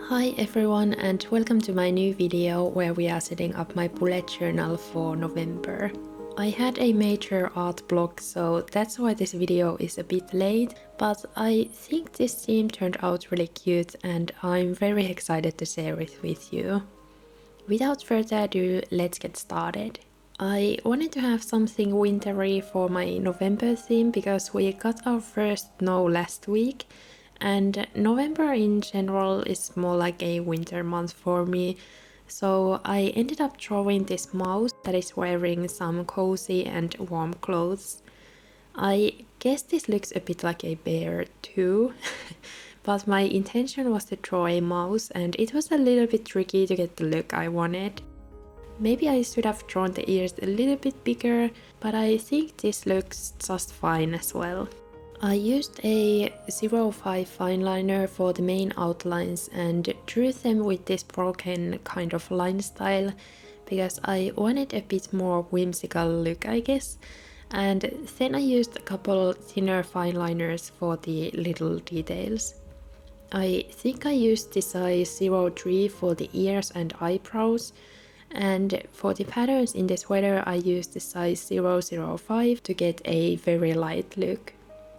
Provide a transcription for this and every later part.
Hi everyone and welcome to my new video where we are setting up my bullet journal for November. I had a major art block, so that's why this video is a bit late, but I think this theme turned out really cute and I'm very excited to share it with you. Without further ado, let's get started. I wanted to have something wintry for my November theme because we got our first snow last week. And November in general is more like a winter month for me, so I ended up drawing this mouse that is wearing some cozy and warm clothes. I guess this looks a bit like a bear too, but my intention was to draw a mouse and it was a little bit tricky to get the look I wanted. Maybe I should have drawn the ears a little bit bigger, but I think this looks just fine as well. I used a 05 fineliner for the main outlines and drew them with this broken kind of line style because I wanted a bit more whimsical look, I guess. And then I used a couple thinner fineliners for the little details. I think I used the size 03 for the ears and eyebrows, and for the patterns in the sweater I used the size 005 to get a very light look.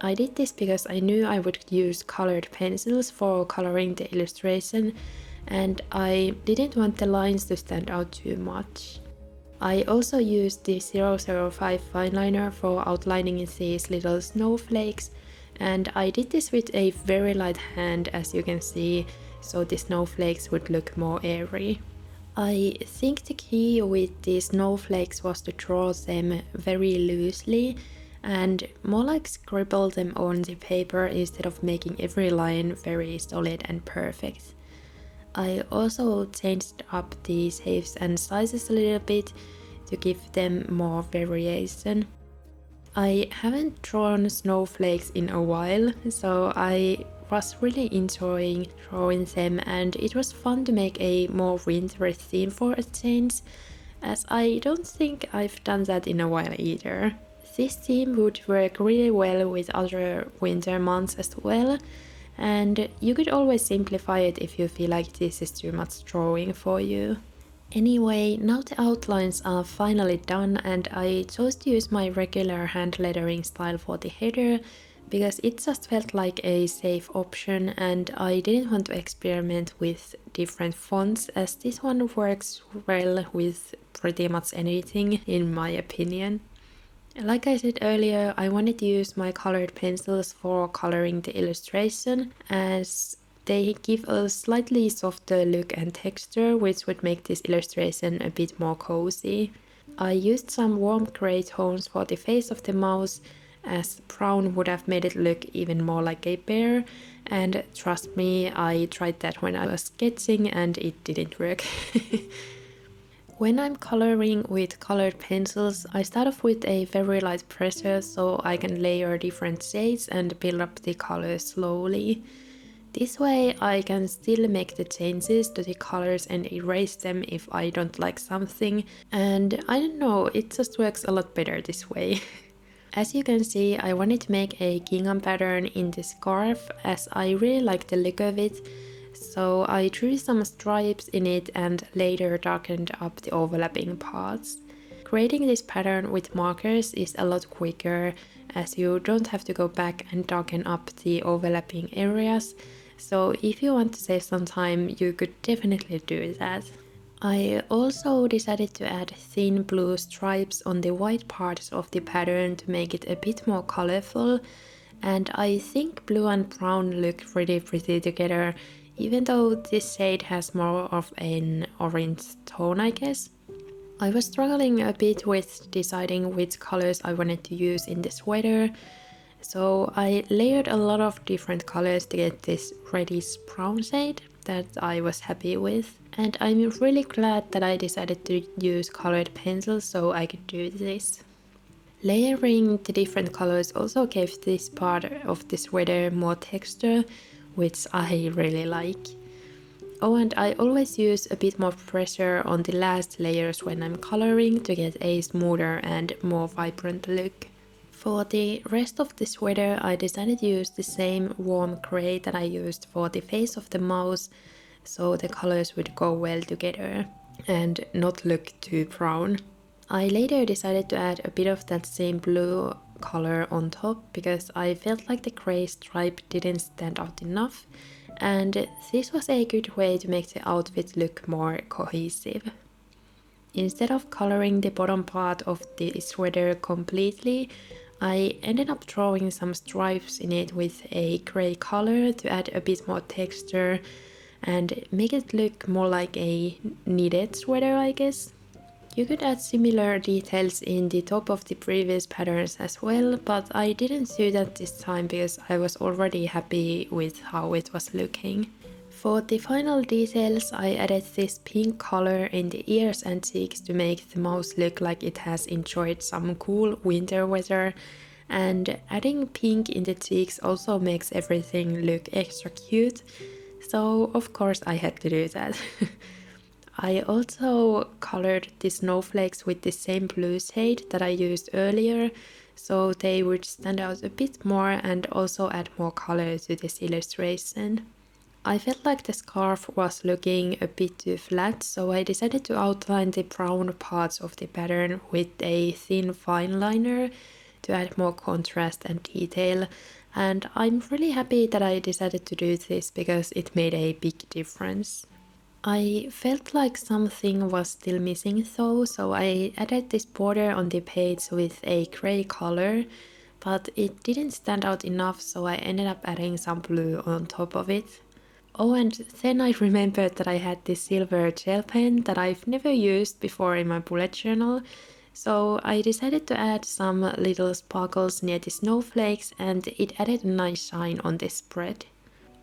I did this because I knew I would use colored pencils for coloring the illustration and I didn't want the lines to stand out too much. I also used the 005 fineliner for outlining these little snowflakes, and I did this with a very light hand, as you can see, so the snowflakes would look more airy. I think the key with the snowflakes was to draw them very loosely and more like scribble them on the paper instead of making every line very solid and perfect. I also changed up the shapes and sizes a little bit to give them more variation. I haven't drawn snowflakes in a while, so I was really enjoying drawing them and it was fun to make a more winter theme for a change, as I don't think I've done that in a while either. This theme would work really well with other winter months as well, and you could always simplify it if you feel like this is too much drawing for you. Anyway, now the outlines are finally done and I chose to use my regular hand lettering style for the header because it just felt like a safe option and I didn't want to experiment with different fonts, as this one works well with pretty much anything in my opinion. Like I said earlier, I wanted to use my colored pencils for coloring the illustration, as they give a slightly softer look and texture, which would make this illustration a bit more cozy. I used some warm grey tones for the face of the mouse, as brown would have made it look even more like a bear, and trust me, I tried that when I was sketching and it didn't work. When I'm coloring with colored pencils, I start off with a very light pressure so I can layer different shades and build up the colors slowly. This way I can still make the changes to the colors and erase them if I don't like something, and I don't know, it just works a lot better this way. As you can see, I wanted to make a gingham pattern in the scarf as I really like the look of it. So I drew some stripes in it and later darkened up the overlapping parts. Creating this pattern with markers is a lot quicker, as you don't have to go back and darken up the overlapping areas, so if you want to save some time you could definitely do that. I also decided to add thin blue stripes on the white parts of the pattern to make it a bit more colorful, and I think blue and brown look really pretty together, even though this shade has more of an orange tone, I guess. I was struggling a bit with deciding which colors I wanted to use in the sweater, so I layered a lot of different colors to get this reddish brown shade that I was happy with. And I'm really glad that I decided to use colored pencils so I could do this. Layering the different colors also gave this part of the sweater more texture, which I really like. Oh, and I always use a bit more pressure on the last layers when I'm coloring to get a smoother and more vibrant look. For the rest of the sweater I decided to use the same warm grey that I used for the face of the mouse, so the colors would go well together and not look too brown. I later decided to add a bit of that same blue color on top because I felt like the gray stripe didn't stand out enough, and this was a good way to make the outfit look more cohesive. Instead of coloring the bottom part of the sweater completely, I ended up drawing some stripes in it with a gray color to add a bit more texture and make it look more like a knitted sweater, I guess. You could add similar details in the top of the previous patterns as well, but I didn't do that this time because I was already happy with how it was looking. For the final details, I added this pink color in the ears and cheeks to make the mouse look like it has enjoyed some cool winter weather, and adding pink in the cheeks also makes everything look extra cute, so of course I had to do that. I also colored the snowflakes with the same blue shade that I used earlier, so they would stand out a bit more and also add more color to this illustration. I felt like the scarf was looking a bit too flat, so I decided to outline the brown parts of the pattern with a thin fine liner to add more contrast and detail, and I'm really happy that I decided to do this because it made a big difference. I felt like something was still missing though, so I added this border on the page with a gray color, but it didn't stand out enough, so I ended up adding some blue on top of it. Oh, and then I remembered that I had this silver gel pen that I've never used before in my bullet journal, so I decided to add some little sparkles near the snowflakes, and it added a nice shine on this spread.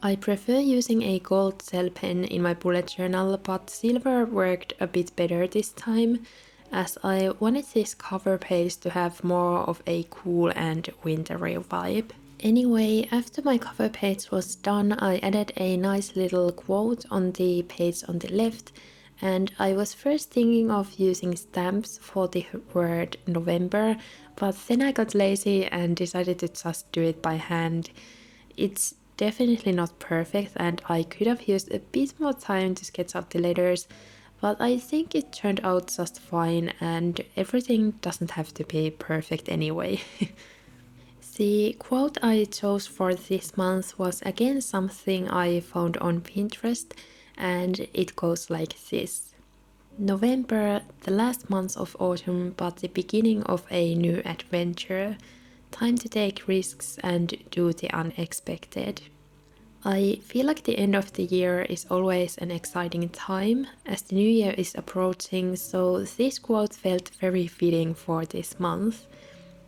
I prefer using a gold gel pen in my bullet journal, but silver worked a bit better this time, as I wanted this cover page to have more of a cool and wintry vibe. Anyway, after my cover page was done, I added a nice little quote on the page on the left, and I was first thinking of using stamps for the word November, but then I got lazy and decided to just do it by hand. It's definitely not perfect and I could have used a bit more time to sketch out the letters, but I think it turned out just fine and everything doesn't have to be perfect anyway. The quote I chose for this month was again something I found on Pinterest, and it goes like this. November, the last month of autumn but the beginning of a new adventure. Time to take risks and do the unexpected. I feel like the end of the year is always an exciting time as the new year is approaching, so this quote felt very fitting for this month.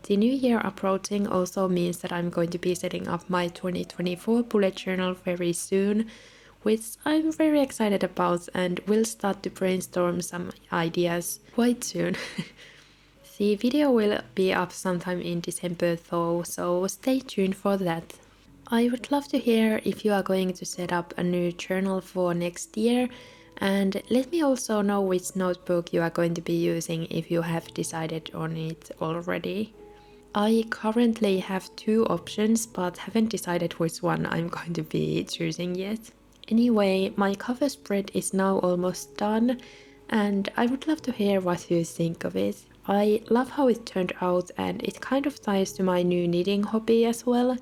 The new year approaching also means that I'm going to be setting up my 2024 bullet journal very soon, which I'm very excited about and will start to brainstorm some ideas quite soon. The video will be up sometime in December though, so stay tuned for that. I would love to hear if you are going to set up a new journal for next year, and let me also know which notebook you are going to be using if you have decided on it already. I currently have two options but haven't decided which one I'm going to be choosing yet. Anyway, my cover spread is now almost done and I would love to hear what you think of it. I love how it turned out and it kind of ties to my new knitting hobby as well,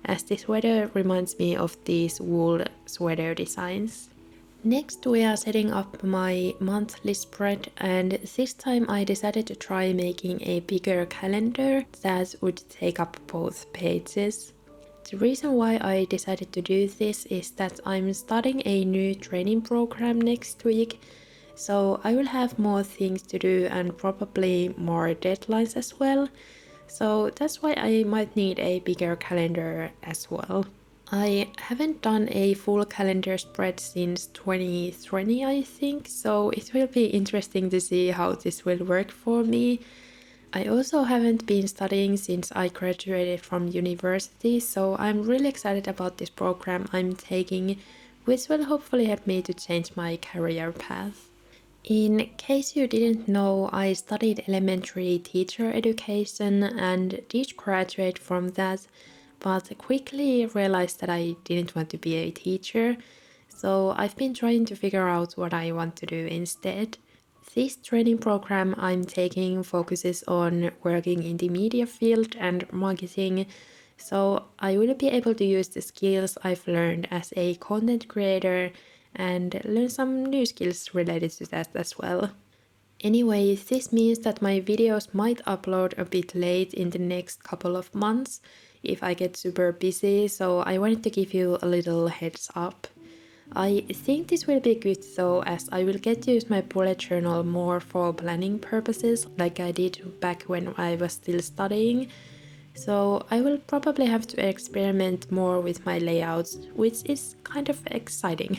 as the sweater reminds me of these wool sweater designs. Next we are setting up my monthly spread, and this time I decided to try making a bigger calendar that would take up both pages. The reason why I decided to do this is that I'm starting a new training program next week, so I will have more things to do and probably more deadlines as well. So that's why I might need a bigger calendar as well. I haven't done a full calendar spread since 2020 I think, so it will be interesting to see how this will work for me. I also haven't been studying since I graduated from university, so I'm really excited about this program I'm taking, which will hopefully help me to change my career path. In case you didn't know, I studied elementary teacher education and did graduate from that, but quickly realized that I didn't want to be a teacher. So I've been trying to figure out what I want to do instead. This training program I'm taking focuses on working in the media field and marketing, so I will be able to use the skills I've learned as a content creator and learn some new skills related to that as well. Anyway, this means that my videos might upload a bit late in the next couple of months if I get super busy, so I wanted to give you a little heads up. I think this will be good though, as I will get to use my bullet journal more for planning purposes like I did back when I was still studying. So I will probably have to experiment more with my layouts, which is kind of exciting.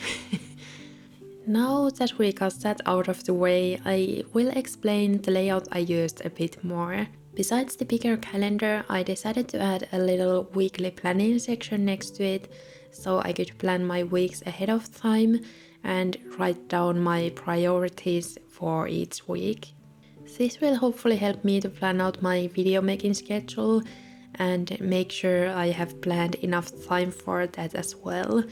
Now that we got that out of the way, I will explain the layout I used a bit more. Besides the bigger calendar, I decided to add a little weekly planning section next to it, so I could plan my weeks ahead of time and write down my priorities for each week. This will hopefully help me to plan out my video making schedule and make sure I have planned enough time for that as well.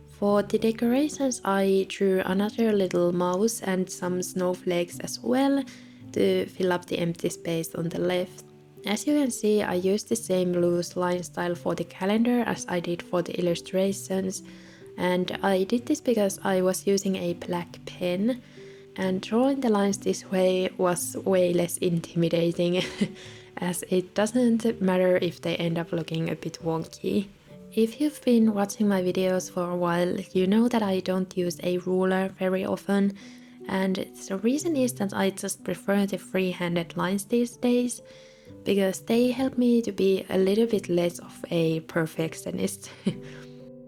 For the decorations, I drew another little mouse and some snowflakes as well to fill up the empty space on the left. As you can see, I used the same loose line style for the calendar as I did for the illustrations, and I did this because I was using a black pen, and drawing the lines this way was way less intimidating as it doesn't matter if they end up looking a bit wonky. If you've been watching my videos for a while, you know that I don't use a ruler very often, and the reason is that I just prefer the free-handed lines these days, because they help me to be a little bit less of a perfectionist.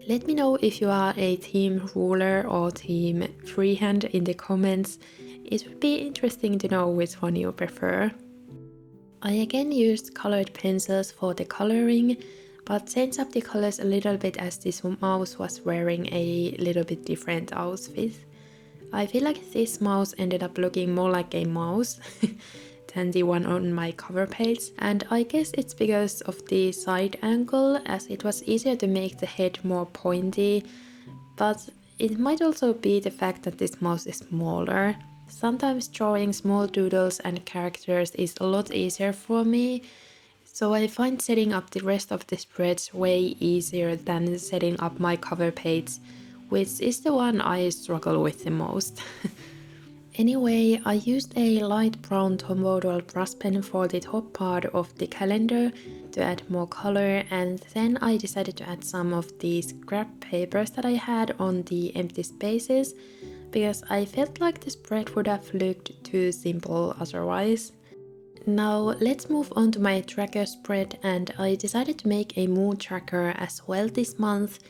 Let me know if you are a team ruler or team freehand in the comments. It would be interesting to know which one you prefer. I again used colored pencils for the coloring, but changed up the colors a little bit as this mouse was wearing a little bit different outfit. I feel like this mouse ended up looking more like a mouse than the one on my cover page, and I guess it's because of the side angle, as it was easier to make the head more pointy, but it might also be the fact that this mouse is smaller. Sometimes drawing small doodles and characters is a lot easier for me, so I find setting up the rest of the spreads way easier than setting up my cover page, which is the one I struggle with the most. Anyway, I used a light brown Tombow brush pen for the top part of the calendar to add more color, and then I decided to add some of these scrap papers that I had on the empty spaces, because I felt like the spread would have looked too simple otherwise. Now let's move on to my tracker spread, and I decided to make a mood tracker as well this month,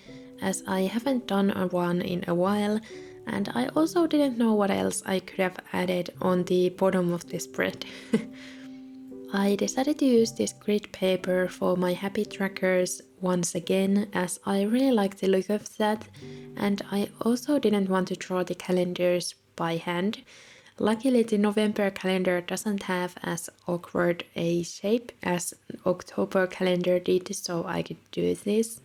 as I haven't done one in a while, and I also didn't know what else I could have added on the bottom of the spread. I decided to use this grid paper for my happy trackers once again, as I really like the look of that, and I also didn't want to draw the calendars by hand. Luckily, the November calendar doesn't have as awkward a shape as October calendar did, so I could do this.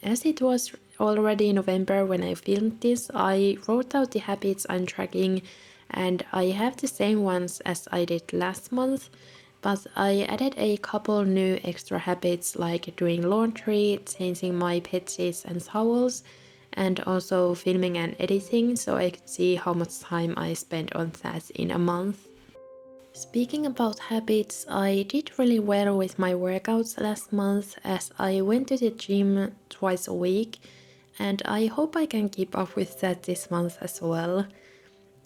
As it was already November when I filmed this, I wrote out the habits I'm tracking, and I have the same ones as I did last month, but I added a couple new extra habits like doing laundry, changing my bed sheets and towels, and also filming and editing, so I could see how much time I spent on that in a month. Speaking about habits, I did really well with my workouts last month, as I went to the gym twice a week, and I hope I can keep up with that this month as well.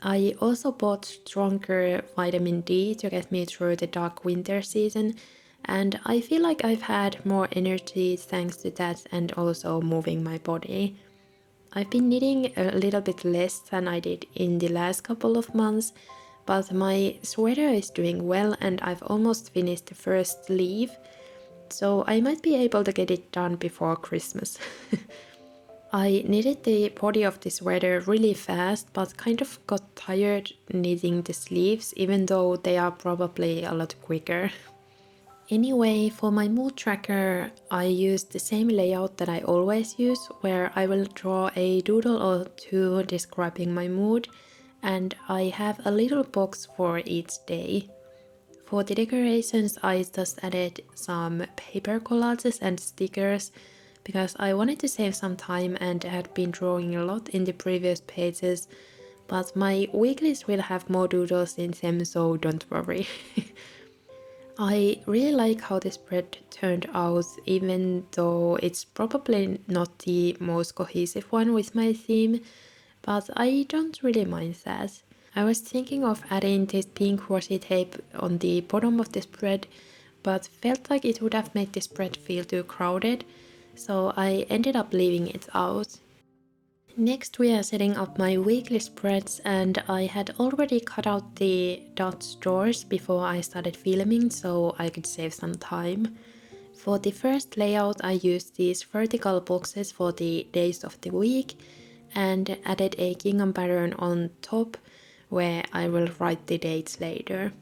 I also bought stronger vitamin D to get me through the dark winter season, and I feel like I've had more energy thanks to that and also moving my body. I've been knitting a little bit less than I did in the last couple of months, but my sweater is doing well and I've almost finished the first sleeve, so I might be able to get it done before Christmas. I knitted the body of the sweater really fast, but kind of got tired knitting the sleeves, even though they are probably a lot quicker. Anyway, for my mood tracker, I use the same layout that I always use, where I will draw a doodle or two describing my mood, and I have a little box for each day. For the decorations, I just added some paper collages and stickers because I wanted to save some time and had been drawing a lot in the previous pages, but my weeklies will have more doodles in them, so don't worry. I really like how the spread turned out, even though it's probably not the most cohesive one with my theme, but I don't really mind that. I was thinking of adding this pink washi tape on the bottom of the spread, but felt like it would have made the spread feel too crowded, so I ended up leaving it out. Next we are setting up my weekly spreads, and I had already cut out the dot stores before I started filming so I could save some time. For the first layout I used these vertical boxes for the days of the week and added a gingham pattern on top where I will write the dates later.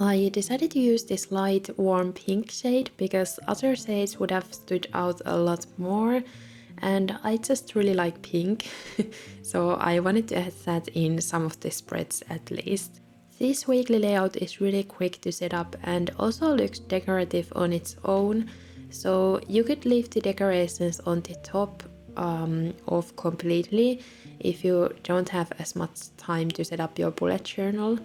I decided to use this light warm pink shade because other shades would have stood out a lot more, and I just really like pink, so I wanted to add that in some of the spreads at least. This weekly layout is really quick to set up and also looks decorative on its own, so you could leave the decorations on the top off completely if you don't have as much time to set up your bullet journal.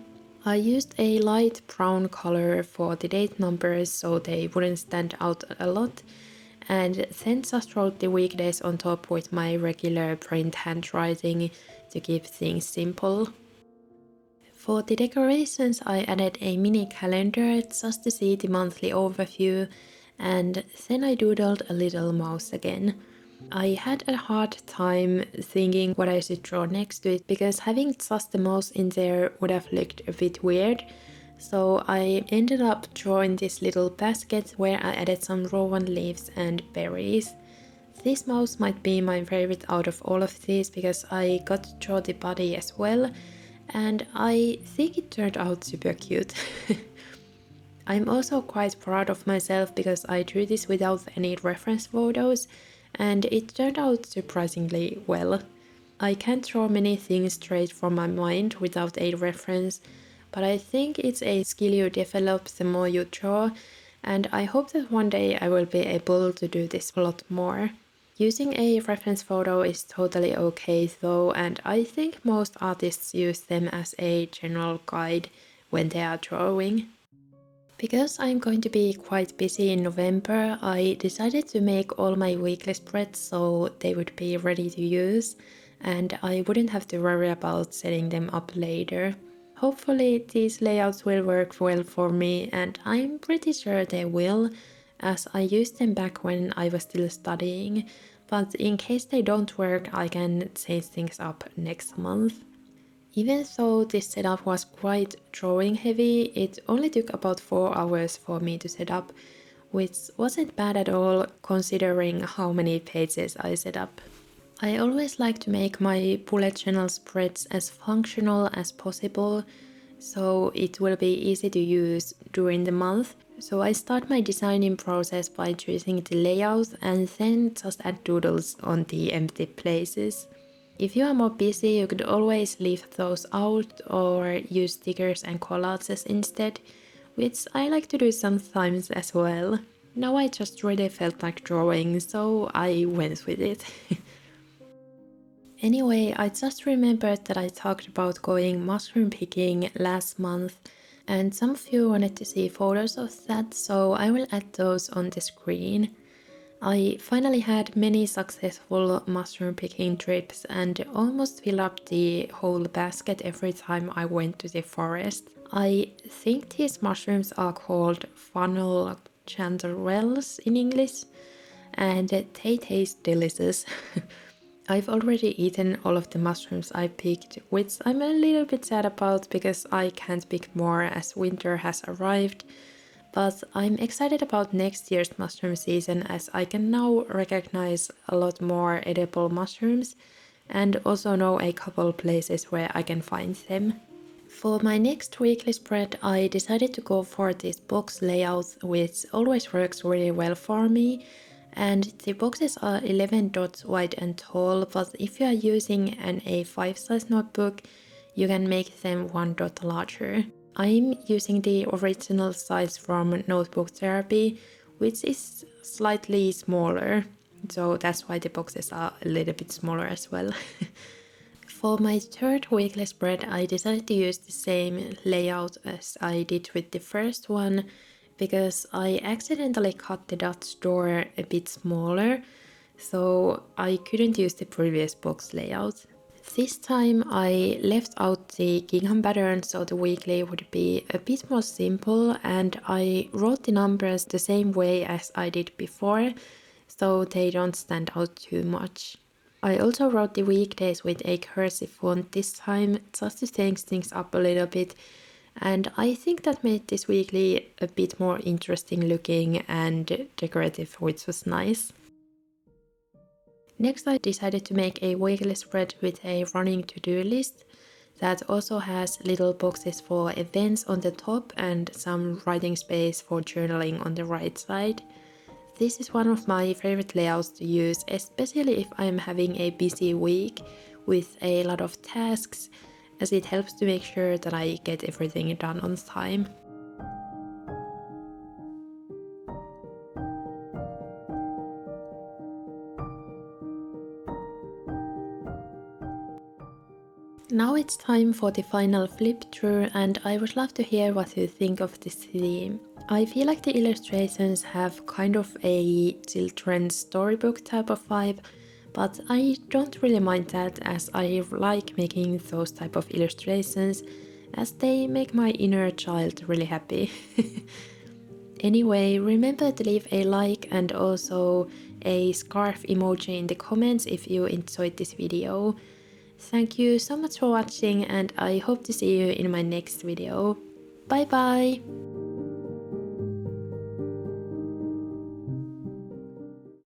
I used a light brown color for the date numbers so they wouldn't stand out a lot, and then just wrote the weekdays on top with my regular print handwriting to keep things simple. For the decorations I added a mini calendar just to see the monthly overview, and then I doodled a little mouse again. I had a hard time thinking what I should draw next to it because having just the mouse in there would have looked a bit weird. So I ended up drawing this little basket where I added some rowan leaves and berries. This mouse might be my favorite out of all of these because I got to draw the body as well, and I think it turned out super cute. I'm also quite proud of myself because I drew this without any reference photos, and it turned out surprisingly well. I can't draw many things straight from my mind without a reference, but I think it's a skill you develop the more you draw, and I hope that one day I will be able to do this a lot more. Using a reference photo is totally okay though, and I think most artists use them as a general guide when they are drawing. Because I'm going to be quite busy in November, I decided to make all my weekly spreads so they would be ready to use and I wouldn't have to worry about setting them up later. Hopefully these layouts will work well for me, and I'm pretty sure they will, as I used them back when I was still studying, but in case they don't work I can change things up next month. Even though this setup was quite drawing heavy, it only took about 4 hours for me to set up, which wasn't bad at all considering how many pages I set up. I always like to make my bullet journal spreads as functional as possible, so it will be easy to use during the month. So I start my designing process by choosing the layout and then just add doodles on the empty places. If you are more busy, you could always leave those out or use stickers and collages instead, which I like to do sometimes as well. Now I just really felt like drawing, so I went with it. Anyway, I just remembered that I talked about going mushroom picking last month, and some of you wanted to see photos of that, so I will add those on the screen. I finally had many successful mushroom picking trips and almost filled up the whole basket every time I went to the forest. I think these mushrooms are called funnel chanterelles in English, and they taste delicious. I've already eaten all of the mushrooms I picked, which I'm a little bit sad about because I can't pick more as winter has arrived. But I'm excited about next year's mushroom season as I can now recognize a lot more edible mushrooms and also know a couple places where I can find them. For my next weekly spread, I decided to go for this box layout, which always works really well for me. And the boxes are 11 dots wide and tall, but if you are using an A5 size notebook, you can make them 1 dot larger. I'm using the original size from Notebook Therapy, which is slightly smaller, so that's why the boxes are a little bit smaller as well. For my third weekly spread, I decided to use the same layout as I did with the first one because I accidentally cut the dots door a bit smaller, so I couldn't use the previous box layout. This time I left out the gingham pattern so the weekly would be a bit more simple, and I wrote the numbers the same way as I did before, so they don't stand out too much. I also wrote the weekdays with a cursive font this time, just to change things up a little bit, and I think that made this weekly a bit more interesting looking and decorative, which was nice. Next, I decided to make a weekly spread with a running to-do list that also has little boxes for events on the top and some writing space for journaling on the right side. This is one of my favorite layouts to use, especially if I'm having a busy week with a lot of tasks, as it helps to make sure that I get everything done on time. Now it's time for the final flip through, and I would love to hear what you think of this theme. I feel like the illustrations have kind of a children's storybook type of vibe, but I don't really mind that, as I like making those type of illustrations, as they make my inner child really happy. Anyway, remember to leave a like and also a scarf emoji in the comments if you enjoyed this video. Thank you so much for watching, and I hope to see you in my next video. Bye bye!